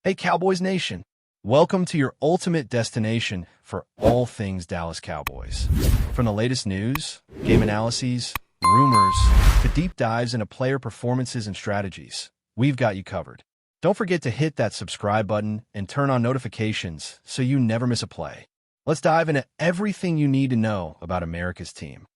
Hey, Cowboys Nation. Welcome to your ultimate destination for all things Dallas Cowboys. From the latest news, game analyses, rumors, to deep dives into player performances and strategies, we've got you covered. Don't forget to hit that subscribe button and turn on notifications so you never miss a play. Let's dive into everything you need to know about America's team.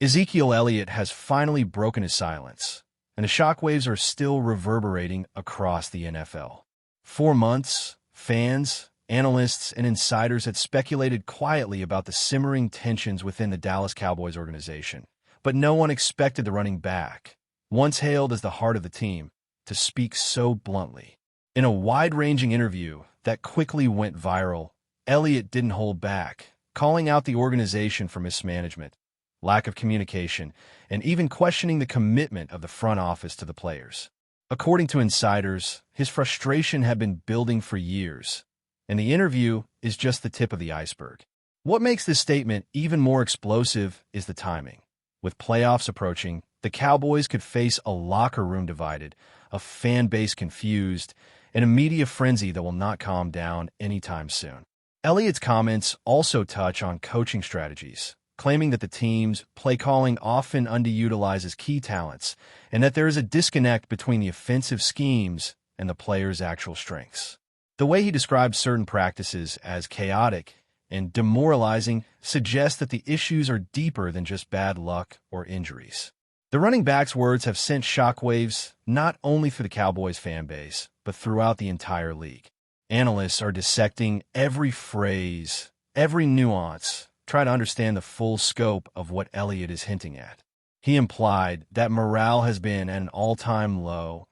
Ezekiel Elliott has finally broken his silence, and the shockwaves are still reverberating across the NFL. For months, fans, analysts, and insiders had speculated quietly about the simmering tensions within the Dallas Cowboys organization, but no one expected the running back, once hailed as the heart of the team, to speak so bluntly. In a wide-ranging interview that quickly went viral, Elliott didn't hold back, calling out the organization for mismanagement, lack of communication, and even questioning the commitment of the front office to the players. According to insiders, his frustration had been building for years, and the interview is just the tip of the iceberg. What makes this statement even more explosive is the timing. With playoffs approaching, the Cowboys could face a locker room divided, a fan base confused, and a media frenzy that will not calm down anytime soon. Elliott's comments also touch on coaching strategies, claiming that the team's play calling often underutilizes key talents and that there is a disconnect between the offensive schemes and the players' actual strengths. The way he describes certain practices as chaotic and demoralizing suggests that the issues are deeper than just bad luck or injuries. The running back's words have sent shockwaves not only for the Cowboys fan base, but throughout the entire league. Analysts are dissecting every phrase, every nuance, try to understand the full scope of what Elliott is hinting at. He implied that morale has been at an all-time low,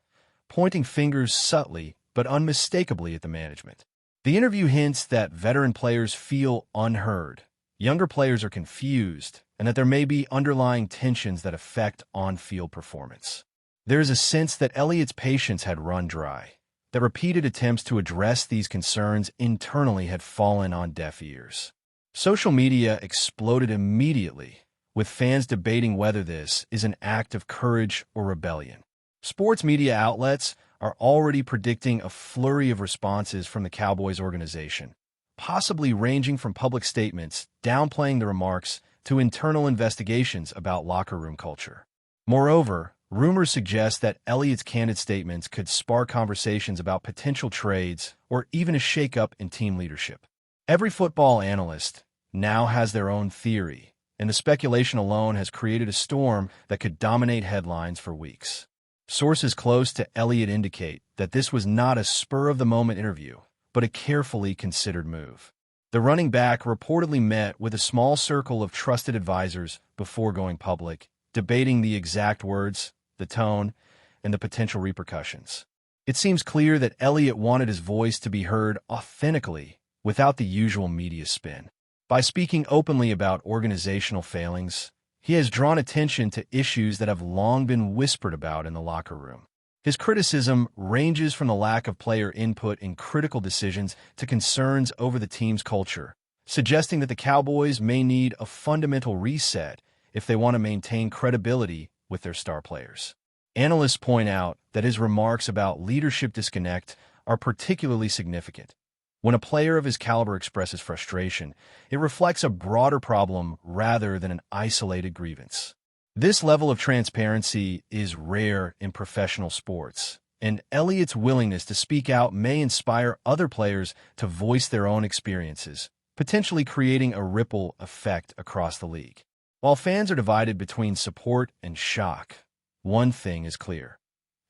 pointing fingers subtly but unmistakably at the management. The interview hints that veteran players feel unheard, younger players are confused, and that there may be underlying tensions that affect on-field performance. There is a sense that Elliott's patience had run dry, that repeated attempts to address these concerns internally had fallen on deaf ears. Social media exploded immediately, with fans debating whether this is an act of courage or rebellion. Sports media outlets are already predicting a flurry of responses from the Cowboys organization, possibly ranging from public statements downplaying the remarks to internal investigations about locker room culture. Moreover, rumors suggest that Elliott's candid statements could spark conversations about potential trades or even a shakeup in team leadership. Every football analyst now has their own theory, and the speculation alone has created a storm that could dominate headlines for weeks. Sources close to Elliott indicate that this was not a spur-of-the-moment interview, but a carefully considered move. The running back reportedly met with a small circle of trusted advisors before going public, debating the exact words, the tone, and the potential repercussions. It seems clear that Elliott wanted his voice to be heard authentically, without the usual media spin. By speaking openly about organizational failings, he has drawn attention to issues that have long been whispered about in the locker room. His criticism ranges from the lack of player input in critical decisions to concerns over the team's culture, suggesting that the Cowboys may need a fundamental reset if they want to maintain credibility with their star players. Analysts point out that his remarks about leadership disconnect are particularly significant. When a player of his caliber expresses frustration, it reflects a broader problem rather than an isolated grievance. This level of transparency is rare in professional sports, and Elliott's willingness to speak out may inspire other players to voice their own experiences, potentially creating a ripple effect across the league. While fans are divided between support and shock, one thing is clear.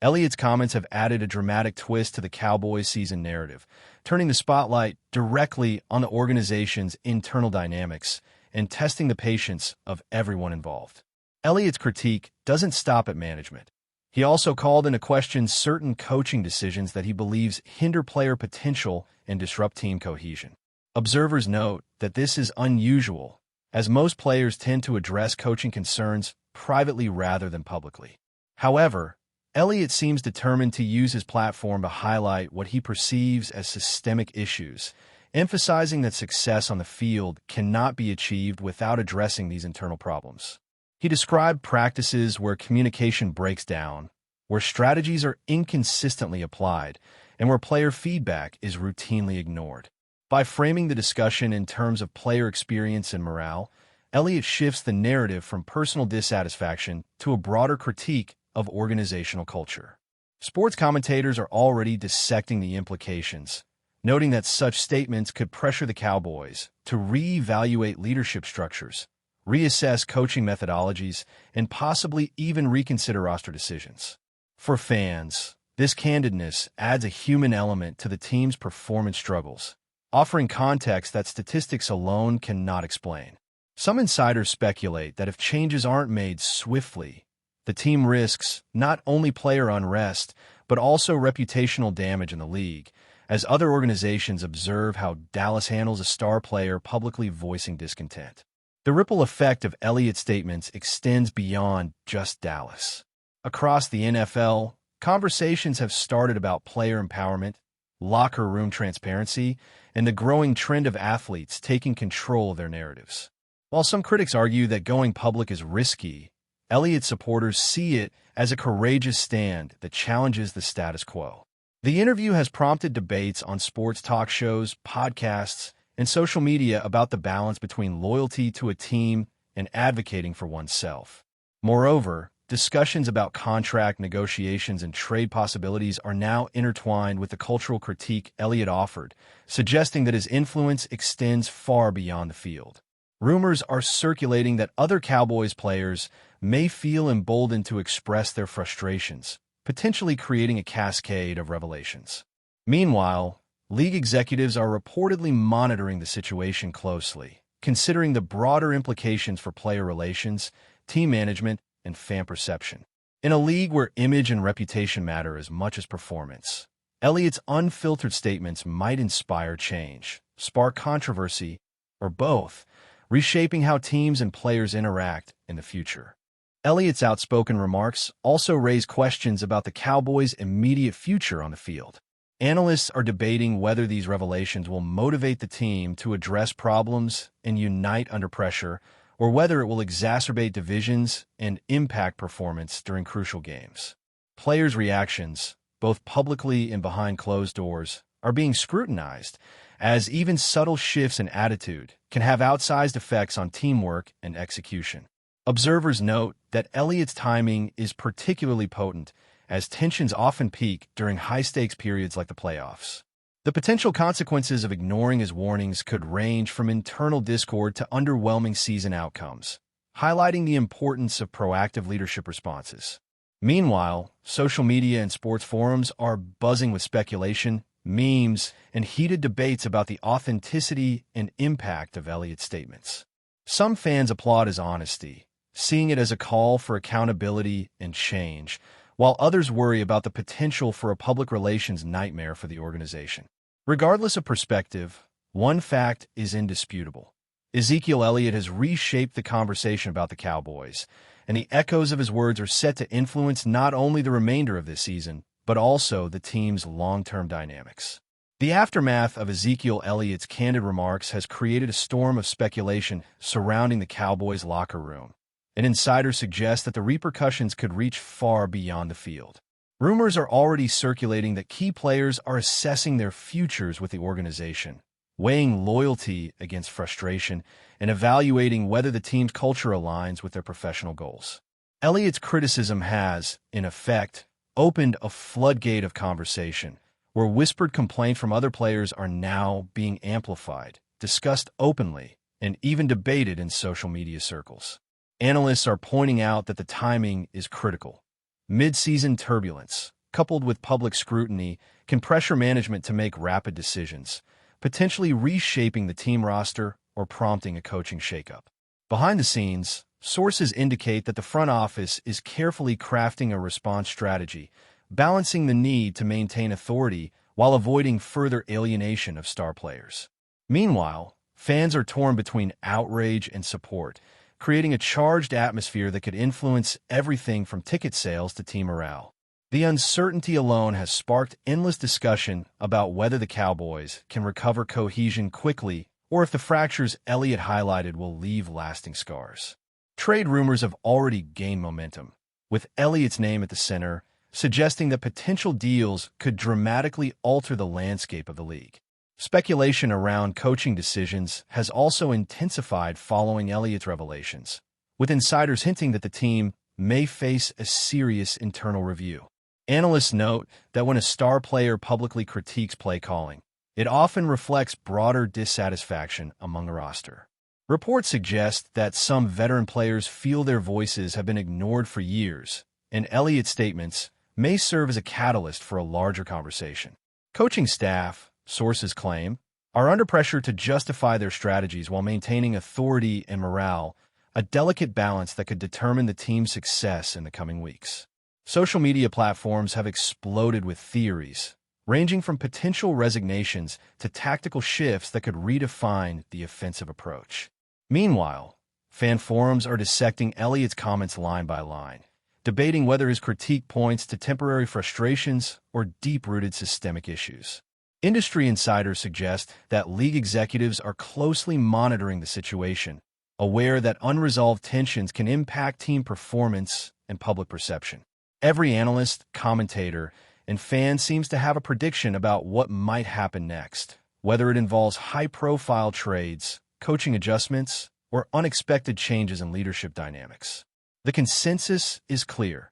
Elliott's comments have added a dramatic twist to the Cowboys season narrative, turning the spotlight directly on the organization's internal dynamics and testing the patience of everyone involved. Elliott's critique doesn't stop at management. He also called into question certain coaching decisions that he believes hinder player potential and disrupt team cohesion. Observers note that this is unusual, as most players tend to address coaching concerns privately rather than publicly. However, Elliott seems determined to use his platform to highlight what he perceives as systemic issues, emphasizing that success on the field cannot be achieved without addressing these internal problems. He described practices where communication breaks down, where strategies are inconsistently applied, and where player feedback is routinely ignored. By framing the discussion in terms of player experience and morale, Elliott shifts the narrative from personal dissatisfaction to a broader critique of organizational culture. Sports commentators are already dissecting the implications, noting that such statements could pressure the Cowboys to reevaluate leadership structures, reassess coaching methodologies, and possibly even reconsider roster decisions. For fans, this candidness adds a human element to the team's performance struggles, offering context that statistics alone cannot explain. Some insiders speculate that if changes aren't made swiftly, the team risks not only player unrest, but also reputational damage in the league, as other organizations observe how Dallas handles a star player publicly voicing discontent. The ripple effect of Elliott's statements extends beyond just Dallas. Across the NFL, conversations have started about player empowerment, locker room transparency, and the growing trend of athletes taking control of their narratives. While some critics argue that going public is risky, Elliott supporters see it as a courageous stand that challenges the status quo. The interview has prompted debates on sports talk shows, podcasts, and social media about the balance between loyalty to a team and advocating for oneself. Moreover, discussions about contract negotiations and trade possibilities are now intertwined with the cultural critique Elliott offered, suggesting that his influence extends far beyond the field. Rumors are circulating that other Cowboys players may feel emboldened to express their frustrations, potentially creating a cascade of revelations. Meanwhile, league executives are reportedly monitoring the situation closely, considering the broader implications for player relations, team management, and fan perception. In a league where image and reputation matter as much as performance, Elliott's unfiltered statements might inspire change, spark controversy, or both, reshaping how teams and players interact in the future. Elliott's outspoken remarks also raise questions about the Cowboys' immediate future on the field. Analysts are debating whether these revelations will motivate the team to address problems and unite under pressure, or whether it will exacerbate divisions and impact performance during crucial games. Players' reactions, both publicly and behind closed doors, are being scrutinized, as even subtle shifts in attitude can have outsized effects on teamwork and execution. Observers note that Elliott's timing is particularly potent, as tensions often peak during high-stakes periods like the playoffs. The potential consequences of ignoring his warnings could range from internal discord to underwhelming season outcomes, highlighting the importance of proactive leadership responses. Meanwhile, social media and sports forums are buzzing with speculation, memes, and heated debates about the authenticity and impact of Elliott's statements. Some fans applaud his honesty, seeing it as a call for accountability and change, while others worry about the potential for a public relations nightmare for the organization. Regardless of perspective, one fact is indisputable. Ezekiel Elliott has reshaped the conversation about the Cowboys, and the echoes of his words are set to influence not only the remainder of this season, but also the team's long-term dynamics. The aftermath of Ezekiel Elliott's candid remarks has created a storm of speculation surrounding the Cowboys' locker room. An insider suggests that the repercussions could reach far beyond the field. Rumors are already circulating that key players are assessing their futures with the organization, weighing loyalty against frustration, and evaluating whether the team's culture aligns with their professional goals. Elliott's criticism has, in effect, opened a floodgate of conversation, where whispered complaints from other players are now being amplified, discussed openly, and even debated in social media circles. Analysts are pointing out that the timing is critical. Mid-season turbulence, coupled with public scrutiny, can pressure management to make rapid decisions, potentially reshaping the team roster or prompting a coaching shakeup. Behind the scenes, sources indicate that the front office is carefully crafting a response strategy, balancing the need to maintain authority while avoiding further alienation of star players. Meanwhile, fans are torn between outrage and support, creating a charged atmosphere that could influence everything from ticket sales to team morale. The uncertainty alone has sparked endless discussion about whether the Cowboys can recover cohesion quickly or if the fractures Elliott highlighted will leave lasting scars. Trade rumors have already gained momentum, with Elliott's name at the center, suggesting that potential deals could dramatically alter the landscape of the league. Speculation around coaching decisions has also intensified following Elliott's revelations, with insiders hinting that the team may face a serious internal review. Analysts note that when a star player publicly critiques play calling, it often reflects broader dissatisfaction among a roster. Reports suggest that some veteran players feel their voices have been ignored for years, and Elliott's statements may serve as a catalyst for a larger conversation. Coaching staff, sources claim, are under pressure to justify their strategies while maintaining authority and morale, a delicate balance that could determine the team's success in the coming weeks. Social media platforms have exploded with theories, ranging from potential resignations to tactical shifts that could redefine the offensive approach. Meanwhile, fan forums are dissecting Elliott's comments line by line, debating whether his critique points to temporary frustrations or deep-rooted systemic issues. Industry insiders suggest that league executives are closely monitoring the situation, aware that unresolved tensions can impact team performance and public perception. Every analyst, commentator, and fan seems to have a prediction about what might happen next, whether it involves high-profile trades, coaching adjustments, or unexpected changes in leadership dynamics. The consensus is clear.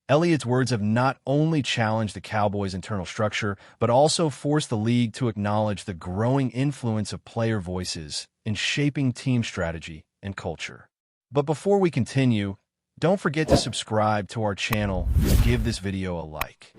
Elliott's words have not only challenged the Cowboys' internal structure, but also forced the league to acknowledge the growing influence of player voices in shaping team strategy and culture. But before we continue, don't forget to subscribe to our channel and give this video a like.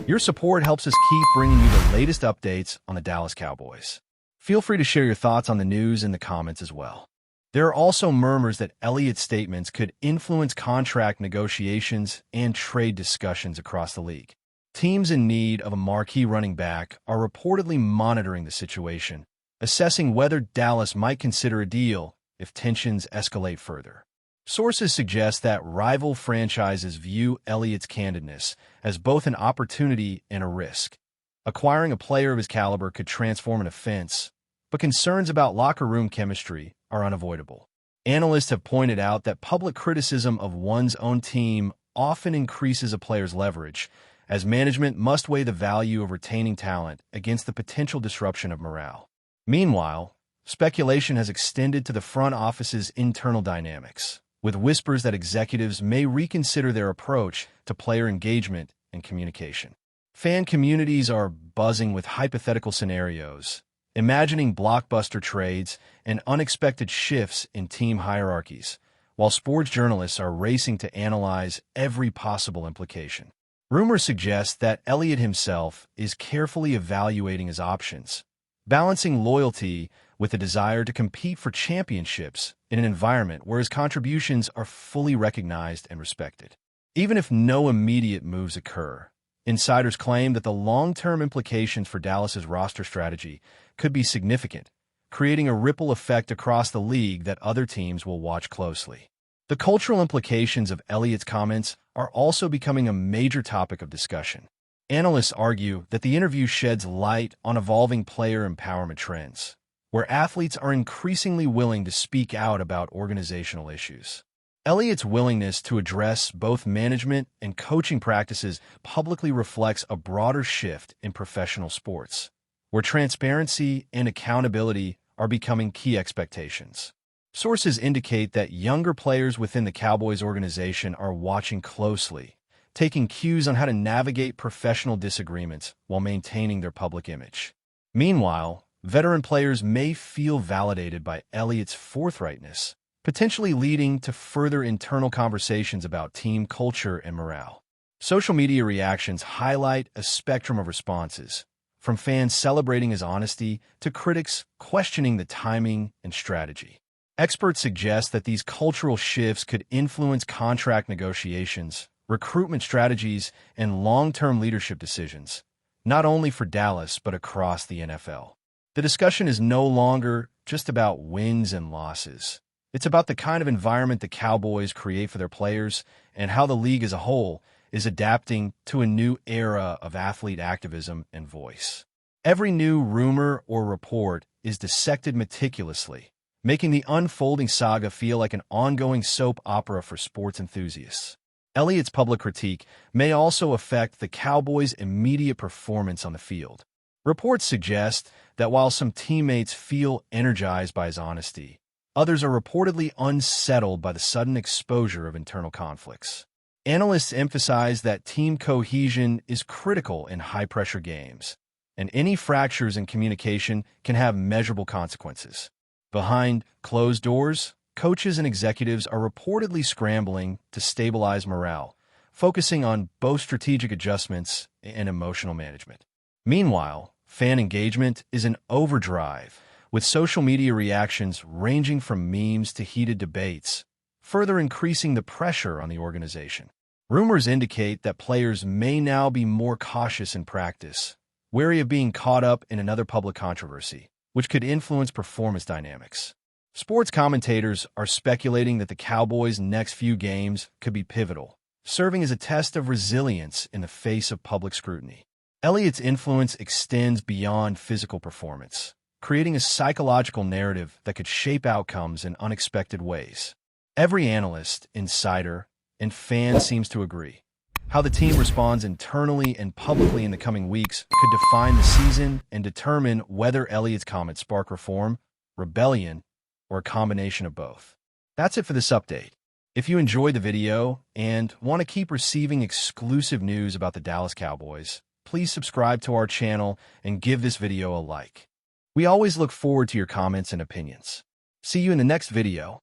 Your support helps us keep bringing you the latest updates on the Dallas Cowboys. Feel free to share your thoughts on the news in the comments as well. There are also murmurs that Elliott's statements could influence contract negotiations and trade discussions across the league. Teams in need of a marquee running back are reportedly monitoring the situation, assessing whether Dallas might consider a deal if tensions escalate further. Sources suggest that rival franchises view Elliott's candidness as both an opportunity and a risk. Acquiring a player of his caliber could transform an offense, but concerns about locker room chemistry are unavoidable. Analysts have pointed out that public criticism of one's own team often increases a player's leverage, as management must weigh the value of retaining talent against the potential disruption of morale. Meanwhile, speculation has extended to the front office's internal dynamics, with whispers that executives may reconsider their approach to player engagement and communication. Fan communities are buzzing with hypothetical scenarios, imagining blockbuster trades and unexpected shifts in team hierarchies, while sports journalists are racing to analyze every possible implication. Rumors suggest that Elliott himself is carefully evaluating his options, balancing loyalty with a desire to compete for championships in an environment where his contributions are fully recognized and respected. Even if no immediate moves occur, insiders claim that the long-term implications for Dallas's roster strategy could be significant, creating a ripple effect across the league that other teams will watch closely. The cultural implications of Elliott's comments are also becoming a major topic of discussion. Analysts argue that the interview sheds light on evolving player empowerment trends, where athletes are increasingly willing to speak out about organizational issues. Elliott's willingness to address both management and coaching practices publicly reflects a broader shift in professional sports, where transparency and accountability are becoming key expectations. Sources indicate that younger players within the Cowboys organization are watching closely, taking cues on how to navigate professional disagreements while maintaining their public image. Meanwhile, veteran players may feel validated by Elliott's forthrightness, potentially leading to further internal conversations about team culture and morale. Social media reactions highlight a spectrum of responses, from fans celebrating his honesty to critics questioning the timing and strategy. Experts suggest that these cultural shifts could influence contract negotiations, recruitment strategies, and long-term leadership decisions, not only for Dallas but across the NFL. The discussion is no longer just about wins and losses. It's about the kind of environment the Cowboys create for their players and how the league as a whole is adapting to a new era of athlete activism and voice. Every new rumor or report is dissected meticulously, making the unfolding saga feel like an ongoing soap opera for sports enthusiasts. Elliott's public critique may also affect the Cowboys' immediate performance on the field. Reports suggest that while some teammates feel energized by his honesty, others are reportedly unsettled by the sudden exposure of internal conflicts. Analysts emphasize that team cohesion is critical in high-pressure games, and any fractures in communication can have measurable consequences. Behind closed doors, coaches and executives are reportedly scrambling to stabilize morale, focusing on both strategic adjustments and emotional management. Meanwhile, fan engagement is in overdrive, with social media reactions ranging from memes to heated debates, further increasing the pressure on the organization. Rumors indicate that players may now be more cautious in practice, wary of being caught up in another public controversy, which could influence performance dynamics. Sports commentators are speculating that the Cowboys' next few games could be pivotal, serving as a test of resilience in the face of public scrutiny. Elliott's influence extends beyond physical performance, creating a psychological narrative that could shape outcomes in unexpected ways. Every analyst, insider, and fan seems to agree. How the team responds internally and publicly in the coming weeks could define the season and determine whether Elliott's comments spark reform, rebellion, or a combination of both. That's it for this update. If you enjoyed the video and want to keep receiving exclusive news about the Dallas Cowboys, please subscribe to our channel and give this video a like. We always look forward to your comments and opinions. See you in the next video.